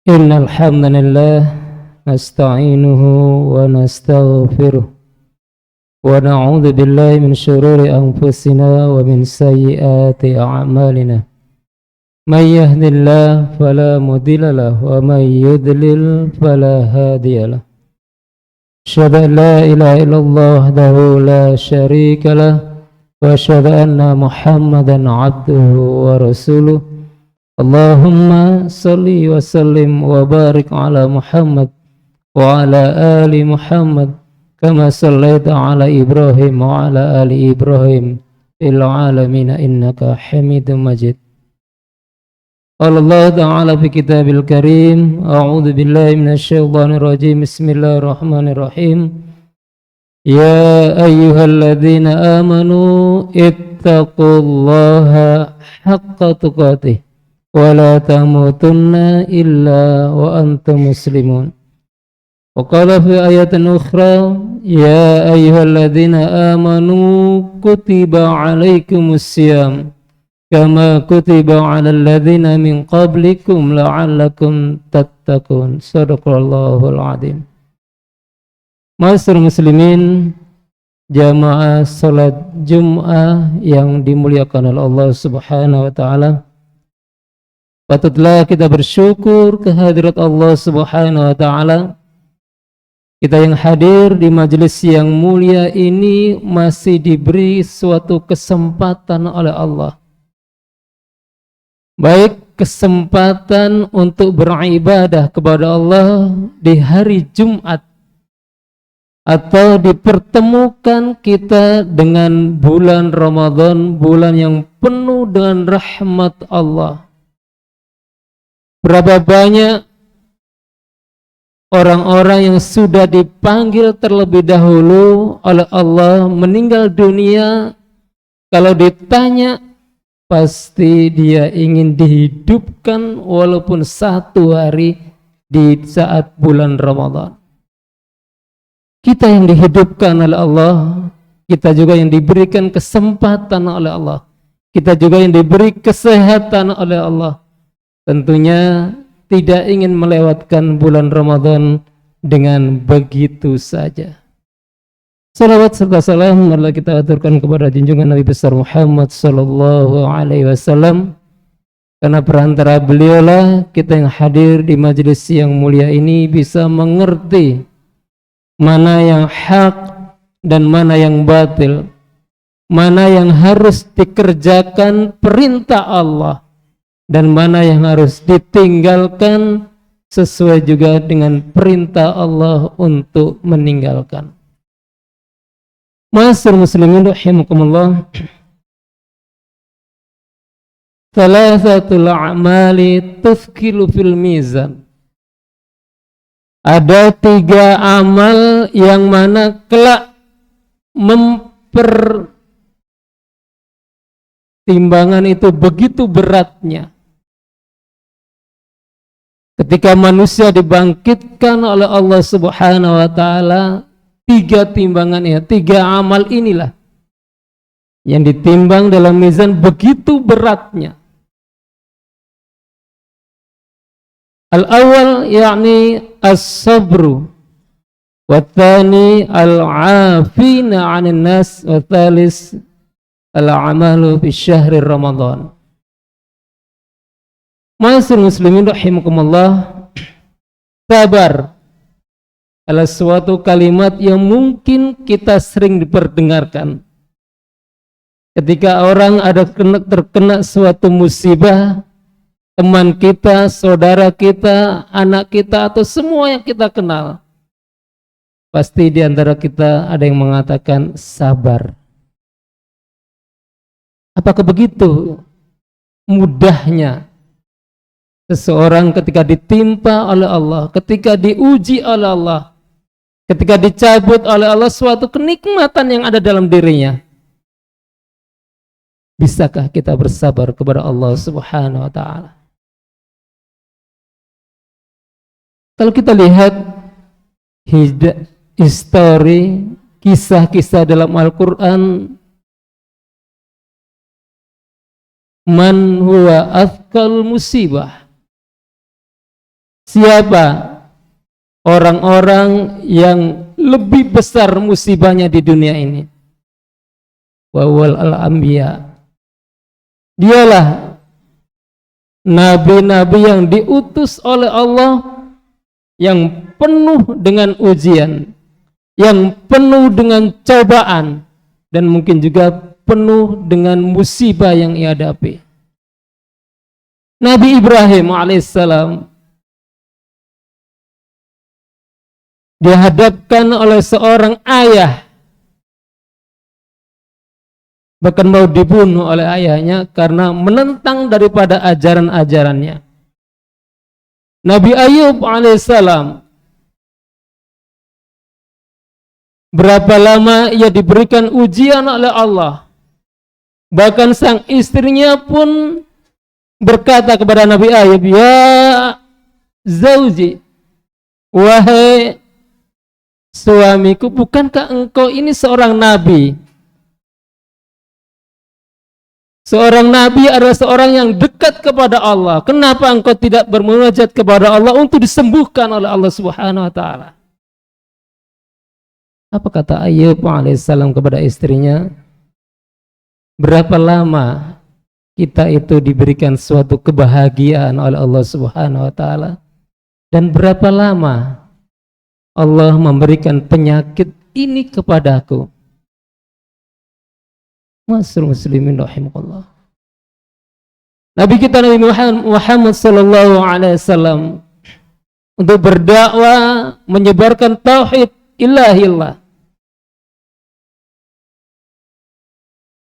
Innal hamdalillah nasta'inuhu wa nastaghfiruh wa na'udzu billahi min shururi anfusina wa min sayyiati a'malina. May yahdihillahu fala mudilla lahu wa may yudlil fala hadiya lahu. Asyhadu an la ilaha illallah wahdahu la syarika lahu wa asyhadu anna Muhammadan 'abduhu wa rasuluh. Allahumma salli wa sallim wa barik ala Muhammad wa ala ali Muhammad kama sallaita ala Ibrahim wa ala ali Ibrahim fil alamin innaka Hamidum Majid. Allah Ta'ala fi kitabil karim, a'udzu billahi minasy syaithanir rajim. Bismillahirrahmanirrahim. Ya ayyuhalladzina amanu ittaqullaha haqqa tuqatih wa la tamutunna illa wa antum muslimun. Wa qala fi ayatin ukhra, ya ayyuhalladzina amanu kutiba alaikumus syiyam kama kutiba 'alal ladzina min qablikum la'allakum tattaqun. Shadaqallahul 'adzim. Ma'asyiral muslimin, jamaah salat Jumat yang dimuliakan oleh Allah Subhanahu wa taala. Patutlah kita bersyukur kehadirat Allah Subhanahu wa taala. Kita yang hadir di majelis yang mulia ini masih diberi suatu kesempatan oleh Allah. Baik kesempatan untuk beribadah kepada Allah di hari Jumat, atau dipertemukan kita dengan bulan Ramadan, bulan yang penuh dengan rahmat Allah. Berapa banyak orang-orang yang sudah dipanggil terlebih dahulu oleh Allah meninggal dunia, kalau ditanya pasti dia ingin dihidupkan walaupun satu hari di saat bulan Ramadan. Kita yang dihidupkan oleh Allah, kita juga yang diberikan kesempatan oleh Allah, kita juga yang diberi kesehatan oleh Allah. Tentunya tidak ingin melewatkan bulan Ramadan dengan begitu saja. Salawat serta salam marilah kita aturkan kepada junjungan Nabi besar Muhammad sallallahu alaihi wasallam, karena perantara beliaulah kita yang hadir di majelis yang mulia ini bisa mengerti mana yang hak dan mana yang batil, mana yang harus dikerjakan perintah Allah dan mana yang harus ditinggalkan sesuai juga dengan perintah Allah untuk meninggalkan. Ma'asyiral muslimin rahimakumullah. Thalathatul a'mali tuthqilu fil mizan. Ada 3 amal yang mana kelak timbangan itu begitu beratnya. Ketika manusia dibangkitkan oleh Allah Subhanahu wa taala, 3 timbangan ya, 3 amal inilah yang ditimbang dalam mizan begitu beratnya. Al-awwal yakni as-sabru, wa tsani al-'afina 'anil nas, wa tsalis al-'amalu fi syahri Ramadan. Ma'asyiral muslimin rahimakumullah, sabar adalah suatu kalimat yang mungkin kita sering diperdengarkan. Ketika orang ada terkena suatu musibah, teman kita, saudara kita, anak kita, atau semua yang kita kenal, pasti di antara kita ada yang mengatakan sabar. Apakah begitu mudahnya seseorang ketika ditimpa oleh Allah, ketika diuji oleh Allah, ketika dicabut oleh Allah suatu kenikmatan yang ada dalam dirinya? Bisakah kita bersabar kepada Allah Subhanahu wa taala? Kalau kita lihat histori, kisah-kisah dalam Al-Quran, man huwa athqal musibah, siapa orang-orang yang lebih besar musibahnya di dunia ini? Wawal al-anbiya. Dialah nabi-nabi yang diutus oleh Allah, yang penuh dengan ujian, yang penuh dengan cobaan, dan mungkin juga penuh dengan musibah yang ia hadapi. Nabi Ibrahim alaihissalam dihadapkan oleh seorang ayah, bahkan mau dibunuh oleh ayahnya karena menentang daripada ajaran-ajarannya. Nabi Ayub alaihissalam, berapa lama ia diberikan ujian oleh Allah, bahkan sang istrinya pun berkata kepada Nabi Ayub, ya zauji, wahai suamiku, bukankah engkau ini seorang nabi? Seorang nabi adalah seorang yang dekat kepada Allah. Kenapa engkau tidak bermunajat kepada Allah untuk disembuhkan oleh Allah Subhanahu wa taala? Apa kata Ayub alaihissalam kepada istrinya? Berapa lama kita itu diberikan suatu kebahagiaan oleh Allah Subhanahu wa taala, dan berapa lama Allah memberikan penyakit ini kepadaku? Masyaallah muslimin rahimakumullah. Nabi kita Nabi Muhammad sallallahu alaihi wasallam untuk berdakwah, menyebarkan tauhid ilahillah.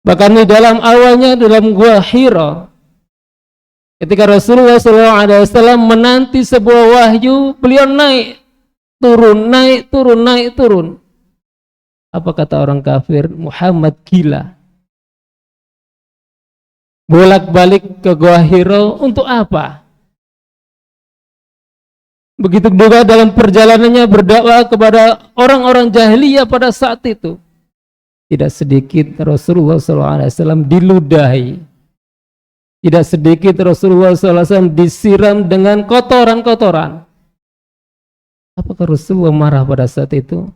Bahkan di dalam awalnya dalam gua Hira, ketika Rasulullah sallallahu alaihi wasallam menanti sebuah wahyu, beliau naik turun, naik turun, naik turun. Apa kata orang kafir? Muhammad gila. Bolak-balik ke Gua Hira untuk apa? Begitu juga dalam perjalanannya berdakwah kepada orang-orang jahiliyah pada saat itu. Tidak sedikit Rasulullah SAW diludahi. Tidak sedikit Rasulullah SAW disiram dengan kotoran-kotoran. Apakah Rasulullah marah pada saat itu?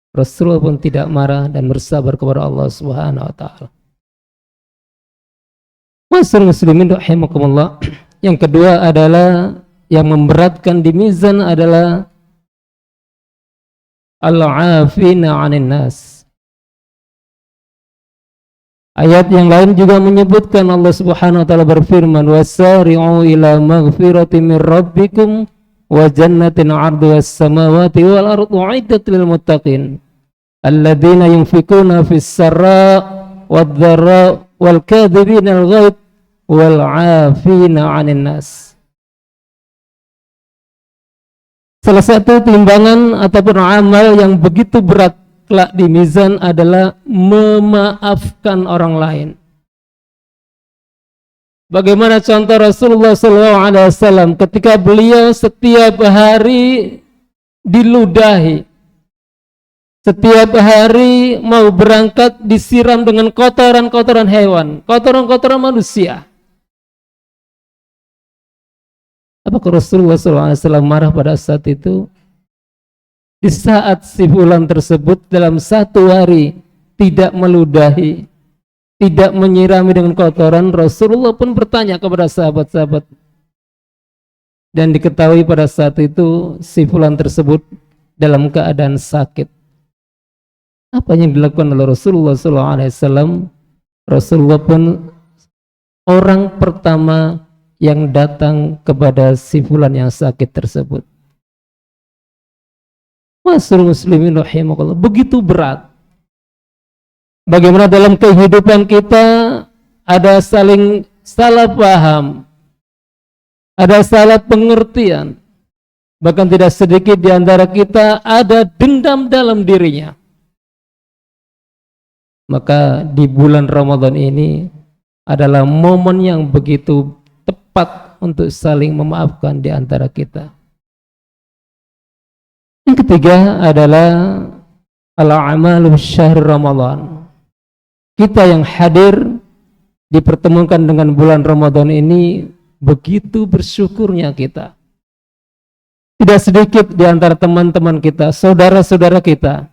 Rasulullah pun tidak marah dan bersabar kepada Allah Subhanahu wa taala. Masyaallah muslimin rahimakumullah. Yang kedua adalah yang memberatkan di mizan adalah al-'afina 'anil nas. Ayat yang lain juga menyebutkan Allah Subhanahu wa taala berfirman, wasari'u ila maghfiratin min rabbikum wa jannatin 'arduha as-samawati wal ardu 'iddat lil muttaqin alladzina yunfikuna fis sarra wad dharra wal kadhibina al ghaib wal 'afina 'anil nas. Salah satu timbangan ataupun amal yang begitu berat kelak di mizan adalah memaafkan orang lain. Bagaimana contoh Rasulullah SAW ketika beliau setiap hari diludahi, setiap hari mau berangkat disiram dengan kotoran-kotoran hewan, kotoran-kotoran manusia. Apakah Rasulullah SAW marah pada saat itu? Di saat si fulan tersebut dalam satu hari tidak meludahi, tidak menyirami dengan kotoran, Rasulullah pun bertanya kepada sahabat-sahabat, dan diketahui pada saat itu si fulan tersebut dalam keadaan sakit. Apa yang dilakukan oleh Rasulullah SAW? Rasulullah pun orang pertama yang datang kepada si fulan yang sakit tersebut. Masyaallah muslimin rahimakumullah, begitu berat. Bagaimana dalam kehidupan kita ada saling salah paham, ada salah pengertian, bahkan tidak sedikit di antara kita ada dendam dalam dirinya. Maka di bulan Ramadan ini adalah momen yang begitu tepat untuk saling memaafkan di antara kita. Yang ketiga adalah al-a'malu syahr Ramadan. Kita yang hadir dipertemukan dengan bulan Ramadan ini, begitu bersyukurnya kita. Tidak sedikit di antara teman-teman kita, saudara-saudara kita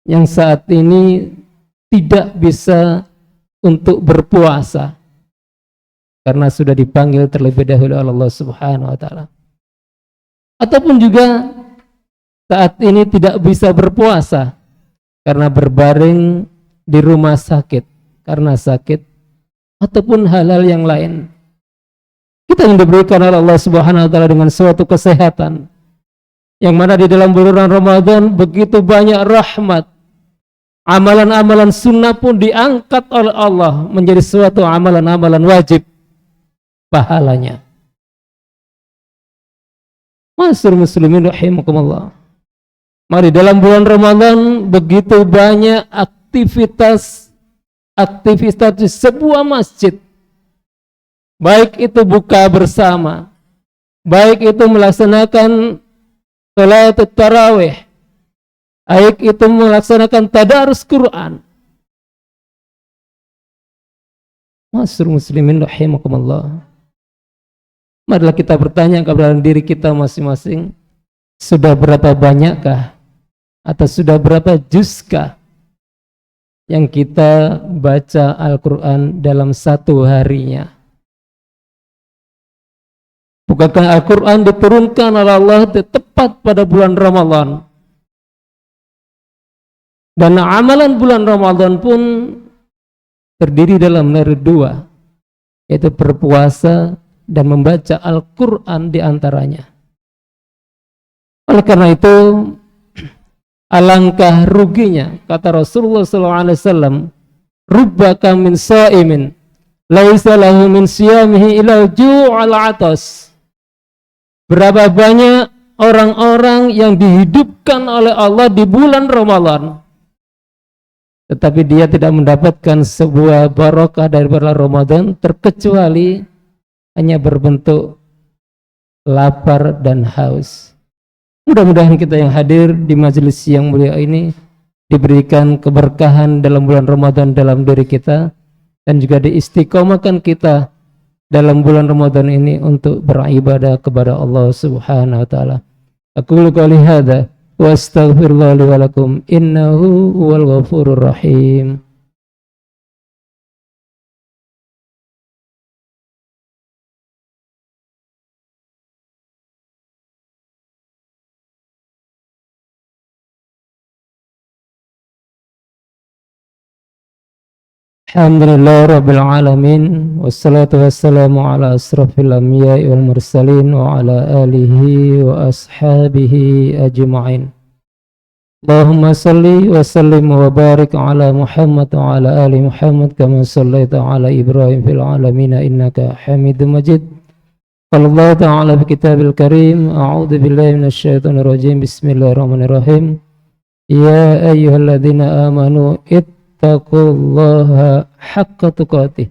yang saat ini tidak bisa untuk berpuasa karena sudah dipanggil terlebih dahulu oleh Allah Subhanahu wa taala. Ataupun juga saat ini tidak bisa berpuasa karena berbaring di rumah sakit karena sakit ataupun hal-hal yang lain. Kita yang diberikan oleh Allah Subhanahu wa taala dengan suatu kesehatan yang mana di dalam bulan Ramadan begitu banyak rahmat. Amalan-amalan sunnah pun diangkat oleh Allah menjadi suatu amalan-amalan wajib pahalanya. Masyaallah muslimin rahimakumullah. Mari dalam bulan Ramadan begitu banyak aktivitas di sebuah masjid. Baik itu buka bersama, baik itu melaksanakan salat tarawih, baik itu melaksanakan tadarus Quran. Masyaallah muslimin rahimakumullah. Marilah kita bertanya kepada diri kita masing-masing, sudah berapa banyakkah atau sudah berapa juzkah yang kita baca Al-Quran dalam satu harinya? Bukankah Al-Quran diturunkan oleh Allah tepat pada bulan Ramadan? Dan amalan bulan Ramadan pun terdiri dalam dari dua, yaitu berpuasa dan membaca Al-Quran diantaranya. Oleh karena itu, alangkah ruginya, kata Rasulullah SAW, rubbaka min sa'imin laisa lahu min siyamihi illa ju'al atas. Berapa banyak orang-orang yang dihidupkan oleh Allah di bulan Ramadan, tetapi dia tidak mendapatkan sebuah barokah dari bulan Ramadan terkecuali hanya berbentuk lapar dan haus. Mudah-mudahan kita yang hadir di majelis yang mulia ini diberikan keberkahan dalam bulan Ramadan dalam diri kita, dan juga diistiqomahkan kita dalam bulan Ramadan ini untuk beribadah kepada Allah Subhanahu wa taala. Aqulu qouli hadza wa astaghfirullah li wa lakum innahu huwal ghafurur rahim. Alhamdulillah Rabbil Alamin, wassalatu wassalamu ala asrafil anbiya'i wal mursalin wa ala alihi wa ashabihi ajma'in. Allahumma salli wa sallim wa barik ala Muhammad wa ala ali Muhammad kama sallaita ala Ibrahim fil alamin innaka Hamidum Majid. Qala Allah ta'ala fi kitabil karim, a'udzu billahi minasyaitonir rajim, bismillahirrahmanirrahim. Ya ayyuhalladzina amanu ittaqullaha haqqa tuqatih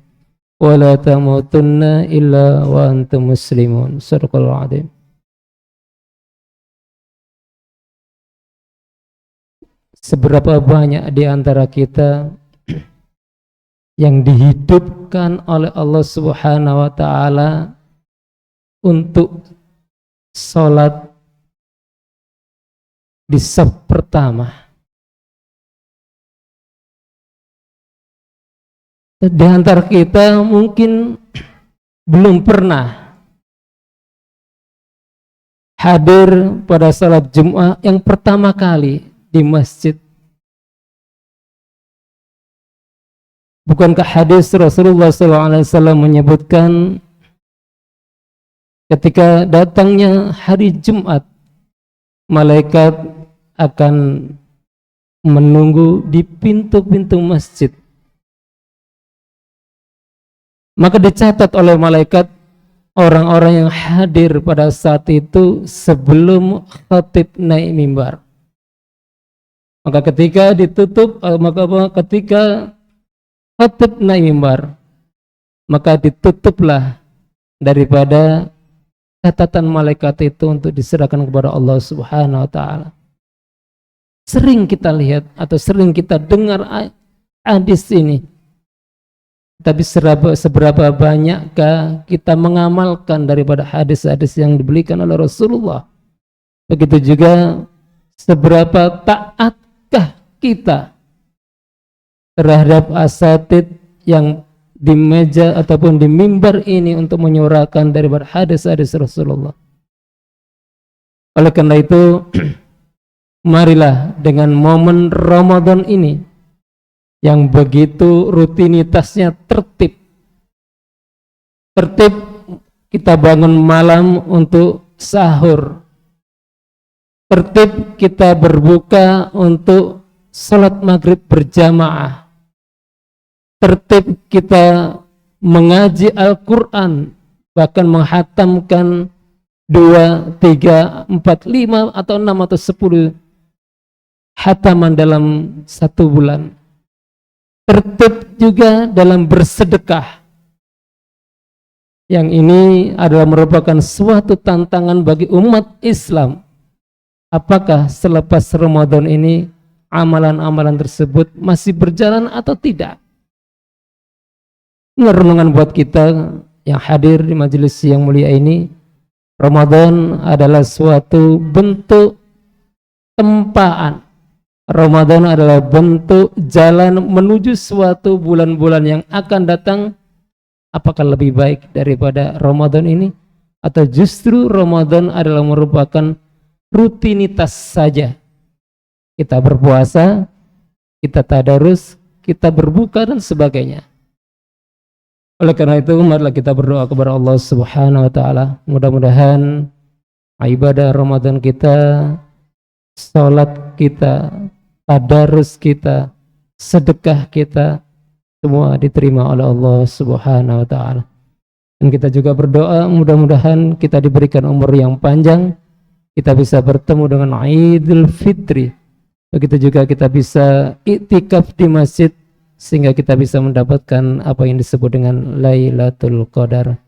wa la tamutunna illa wa antum muslimun. Shadaqallahu adzim. Seberapa banyak di antara kita yang dihidupkan oleh Allah Subhanahu wa taala untuk salat di saf pertama. Di antara kita mungkin belum pernah hadir pada salat Jumat yang pertama kali di masjid. Bukankah hadis Rasulullah SAW menyebutkan ketika datangnya hari Jumat, malaikat akan menunggu di pintu-pintu masjid. Maka dicatat oleh malaikat orang-orang yang hadir pada saat itu sebelum khatib naik mimbar. Maka ketika ditutup, ketika khatib naik mimbar, maka ditutuplah daripada catatan malaikat itu untuk diserahkan kepada Allah Subhanahu wa taala. Sering kita lihat atau sering kita dengar hadis ini. Tapi seberapa banyakkah kita mengamalkan daripada hadis-hadis yang diberikan oleh Rasulullah Begitu juga seberapa taatkah kita terhadap asatid yang di meja ataupun di mimbar ini untuk menyuarakan daripada hadis-hadis Rasulullah. Oleh karena itu, marilah dengan momen Ramadan ini yang begitu rutinitasnya tertib, kita bangun malam untuk sahur, tertib kita berbuka untuk salat maghrib berjamaah, tertib kita mengaji Al-Quran, bahkan menghatamkan 2, 3, 4, 5 atau 6 atau 10 hataman dalam 1 bulan. Tertib juga dalam bersedekah. Yang ini adalah merupakan suatu tantangan bagi umat Islam. Apakah selepas Ramadan ini amalan-amalan tersebut masih berjalan atau tidak? Ini renungan buat kita yang hadir di majelis yang mulia ini. Ramadan adalah suatu bentuk tempaan. Ramadan adalah bentuk jalan menuju suatu bulan-bulan yang akan datang. Apakah lebih baik daripada Ramadan ini? Atau justru Ramadan adalah merupakan rutinitas saja? Kita berpuasa, kita tadarus, kita berbuka dan sebagainya. Oleh karena itu, marilah kita berdoa kepada Allah Subhanahu wa taala. Mudah-mudahan ibadah Ramadan kita, salat kita, tadarus kita, sedekah kita, semua diterima oleh Allah Subhanahu wa taala. Dan kita juga berdoa mudah-mudahan kita diberikan umur yang panjang, kita bisa bertemu dengan Idul Fitri. Begitu juga kita bisa iktikaf di masjid sehingga kita bisa mendapatkan apa yang disebut dengan Lailatul Qadar.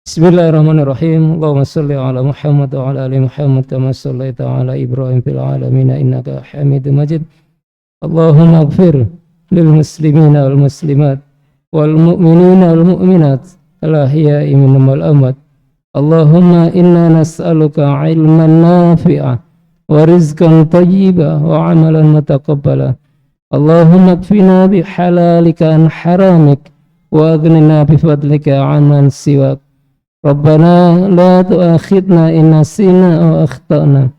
Bismillahirrahmanirrahim. Allahumma shalli ala Muhammad wa ala ali Muhammad kama shallaita ala Ibrahim fil alamin innaka Hamidum Majid. Allahumma ighfir lil muslimina wal muslimat wal mu'minina wal mu'minat al ahya'i minhum wal amwat. Allahumma inna nas'aluka ilman nafi'a wa rizqan thayyiban wa amalan mutaqabbala. Allahumma kfina bihalalika an haramik wa aghnina bifadlika amman siwak. Rabbana la tu'akhidna in nasina aw akhtana.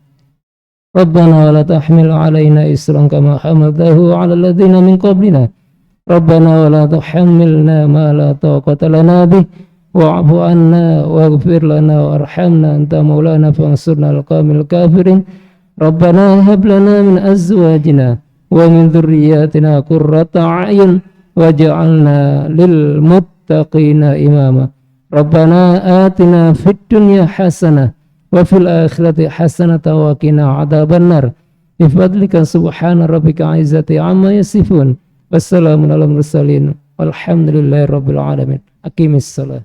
Rabbana wa la tahmil alaina isran kama hamaltahu ala alladhina min qablina. Rabbana wa la tuhammilna ma la taqata lana bih wa'fu anna waghfir lana warhamna anta maulana fansurna al-qawmil kafirin. Rabbana hab lana min azwajina wa min dhurriyyatina qurrata a'yun waj'alna lil muttaqina imama. Rabbana atina fid dunya hasanah wa fil akhirati hasanatan wa qina adzabannar. Bi fadlika subhana rabbika izzati amma yasifun. Wassalamun alal mursalin walhamdulillahi rabbil alamin. Aqimis salat.